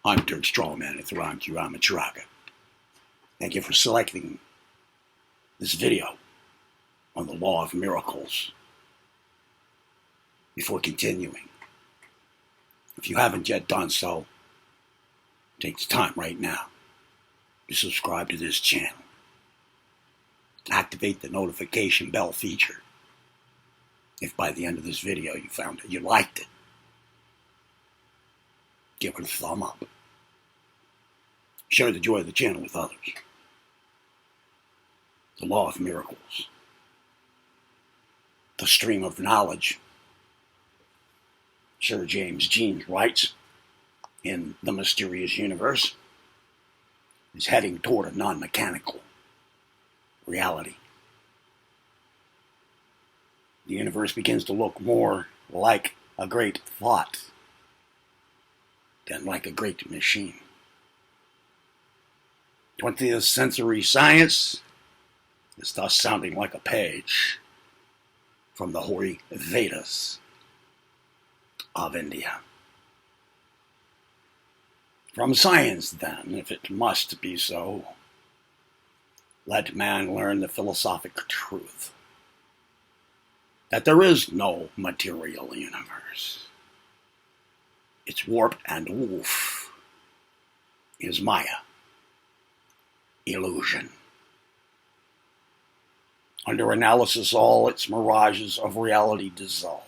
I'm Dirk Strawman at Therankiramatraga. Thank you for selecting this video on the law of miracles. Before continuing, if you haven't yet done so, take the time right now to subscribe to this channel. Activate the notification bell feature. If by the end of this video you found that you liked it, give it a thumb up. Share the joy of the channel with others. The law of miracles. The stream of knowledge. Sir James Jeans writes in The Mysterious Universe is heading toward a non-mechanical reality. The universe begins to look more like a great thought than like a great machine. 20th century science is thus sounding like a page from the hoary Vedas of India. From science, then, if it must be so, let man learn the philosophic truth that there is no material universe. Its warp and woof is Maya, illusion. Under analysis, all its mirages of reality dissolve,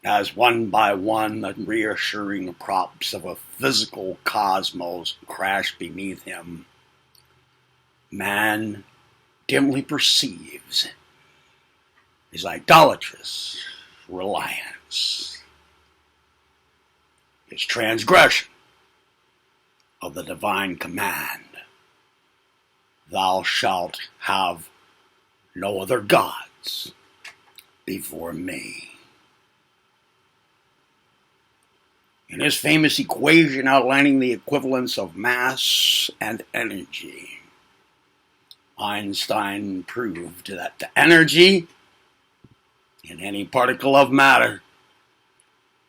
as one by one the reassuring props of a physical cosmos crash beneath him. Man dimly perceives his idolatrous reliance, his transgression of the divine command, "Thou shalt have no other gods before me." In his famous equation outlining the equivalence of mass and energy, Einstein proved that the energy in any particle of matter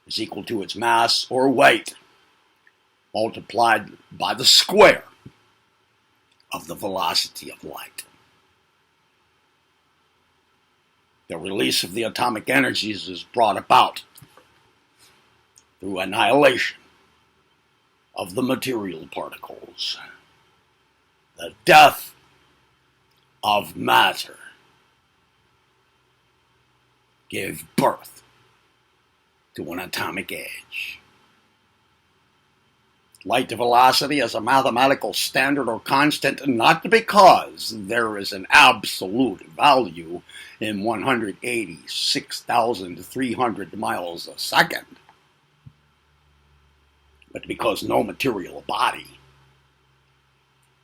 is equal to its mass or weight multiplied by the square of the velocity of light. The release of the atomic energies is brought about through annihilation of the material particles. The death of matter gave birth to an atomic age. Light velocity as a mathematical standard or constant, not because there is an absolute value in 186,300 miles a second, but because no material body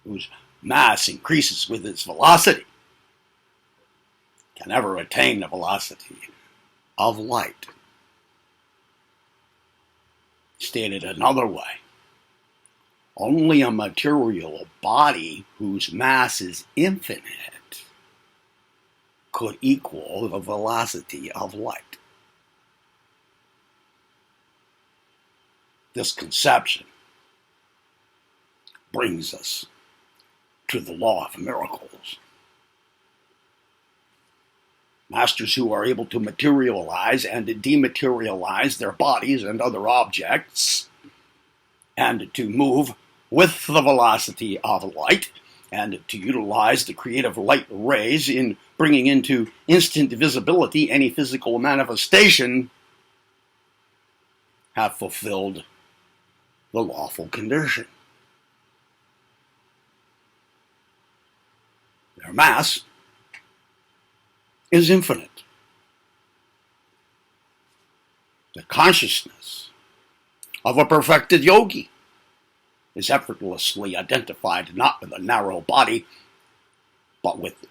whose mass increases with its velocity can ever attain the velocity of light. Stated another way, only a material body whose mass is infinite could equal the velocity of light. This conception brings us to the law of miracles. Masters who are able to materialize and dematerialize their bodies and other objects, and to move with the velocity of light, and to utilize the creative light rays in bringing into instant visibility any physical manifestation, have fulfilled the lawful condition. Their mass is infinite. The consciousness of a perfected yogi is effortlessly identified not with a narrow body, but with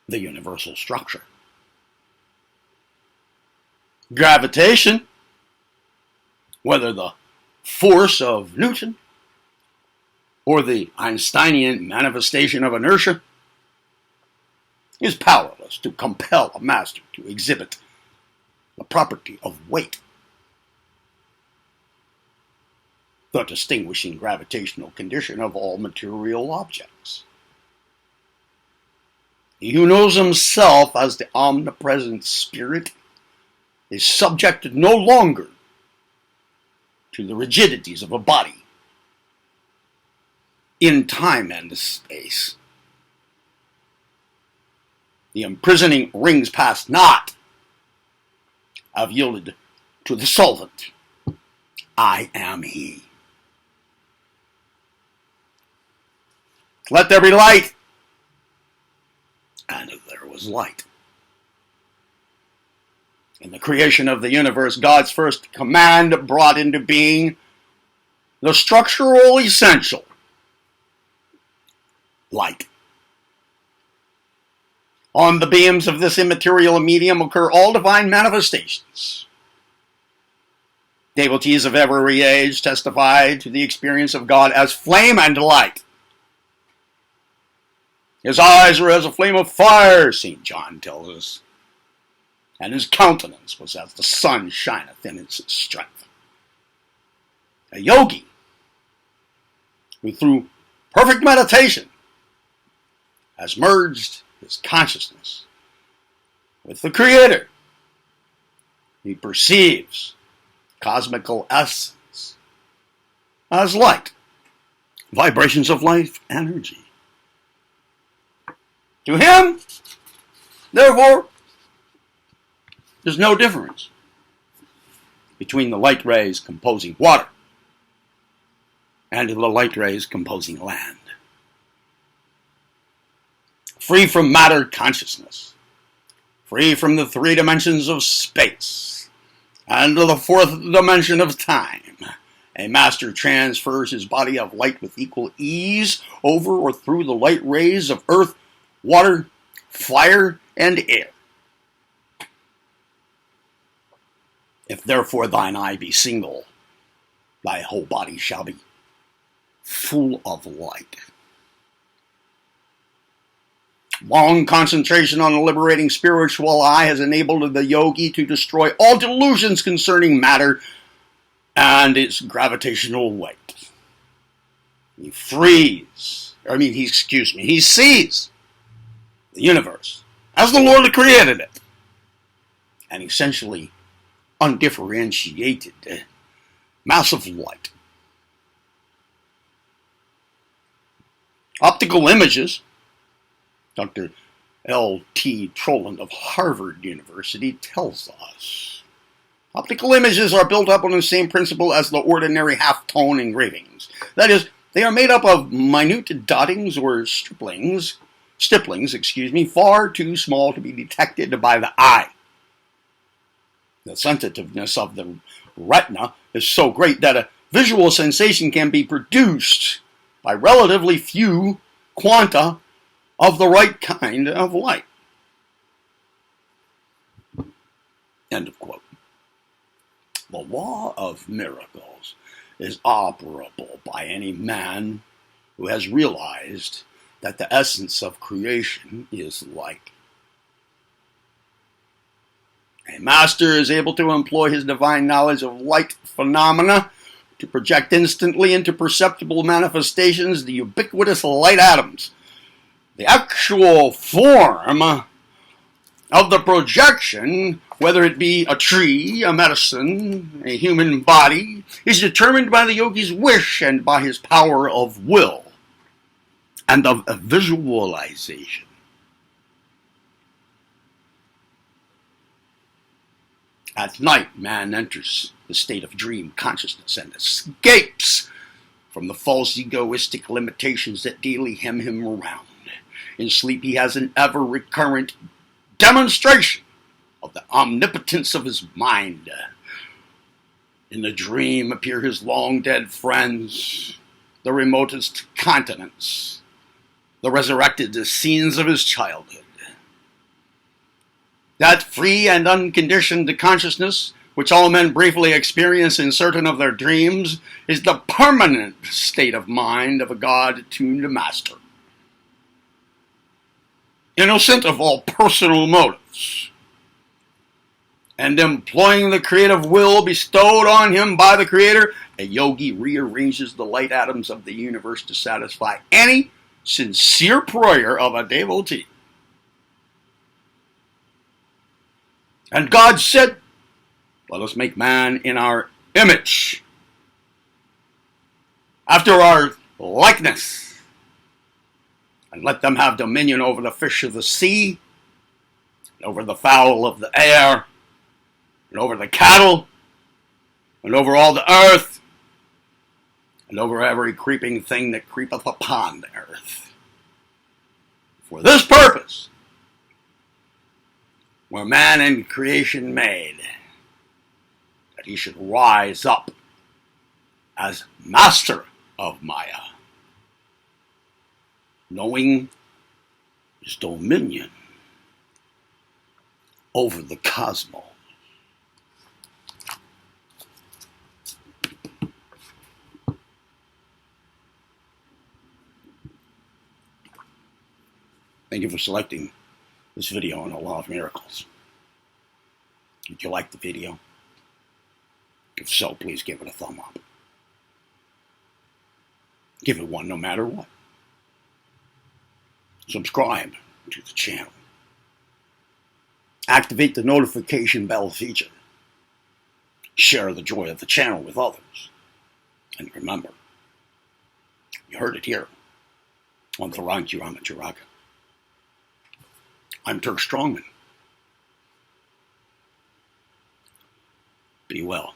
the universal structure. Gravitation, whether the force of Newton or the Einsteinian manifestation of inertia, is powerless to compel a master to exhibit the property of weight. the distinguishing gravitational condition of all material objects. He who knows himself as the omnipresent spirit is subjected no longer to the rigidities of a body in time and space. The imprisoning rings past not have yielded to the solvent. I am he. Let there be light. And there was light. In the creation of the universe, God's first command brought into being the structural essential, light. On the beams of this immaterial medium occur all divine manifestations. Devotees of every age testify to the experience of God as flame and light. His eyes were as a flame of fire, St. John tells us, and his countenance was as the sun shineth in its strength. A yogi, who through perfect meditation has merged his consciousness with the Creator, he perceives cosmical essence as light, vibrations of life energy. To him, therefore, there's no difference between the light rays composing water and the light rays composing land. Free from matter consciousness, free from the three dimensions of space and the fourth dimension of time, a master transfers his body of light with equal ease over or through the light rays of earth, water, fire, and air. If therefore thine eye be single, thy whole body shall be full of light. Long concentration on the liberating spiritual eye has enabled the yogi to destroy all delusions concerning matter and its gravitational weight. He sees the universe as the Lord that created it, an essentially undifferentiated mass of light. Optical images, Dr. L.T. Troland of Harvard University tells us, optical images are built up on the same principle as the ordinary half-tone engravings. That is, they are made up of minute dottings or stipplings, far too small to be detected by the eye. The sensitiveness of the retina is so great that a visual sensation can be produced by relatively few quanta of the right kind of light. End of quote. The law of miracles is operable by any man who has realized that the essence of creation is light. A master is able to employ his divine knowledge of light phenomena to project instantly into perceptible manifestations the ubiquitous light atoms. The actual form of the projection, whether it be a tree, a medicine, a human body, is determined by the yogi's wish and by his power of will and of visualization. At night, man enters the state of dream consciousness and escapes from the false egoistic limitations that daily hem him around. In sleep, he has an ever-recurrent demonstration of the omnipotence of his mind. In the dream appear his long-dead friends, the remotest continents, the resurrected scenes of his childhood. That free and unconditioned consciousness, which all men briefly experience in certain of their dreams, is the permanent state of mind of a God-tuned master. Innocent of all personal motives. and employing the creative will bestowed on him by the Creator, a yogi rearranges the light atoms of the universe to satisfy any sincere prayer of a devotee. And God said, let us make man in our image, after our likeness, and let them have dominion over the fish of the sea, and over the fowl of the air, and over the cattle, and over all the earth, and over every creeping thing that creepeth upon the earth. For this purpose were man and creation made, that he should rise up as master of Maya, knowing his dominion over the cosmos. Thank you for selecting this video on the Law of Miracles. Did you like the video? If so, please give it a thumb up. Give it one no matter what. Subscribe to the channel. Activate the notification bell feature. Share the joy of the channel with others. And remember, you heard it here on Tharang Kirama Chiraka. I'm Turk Strongman. Be well.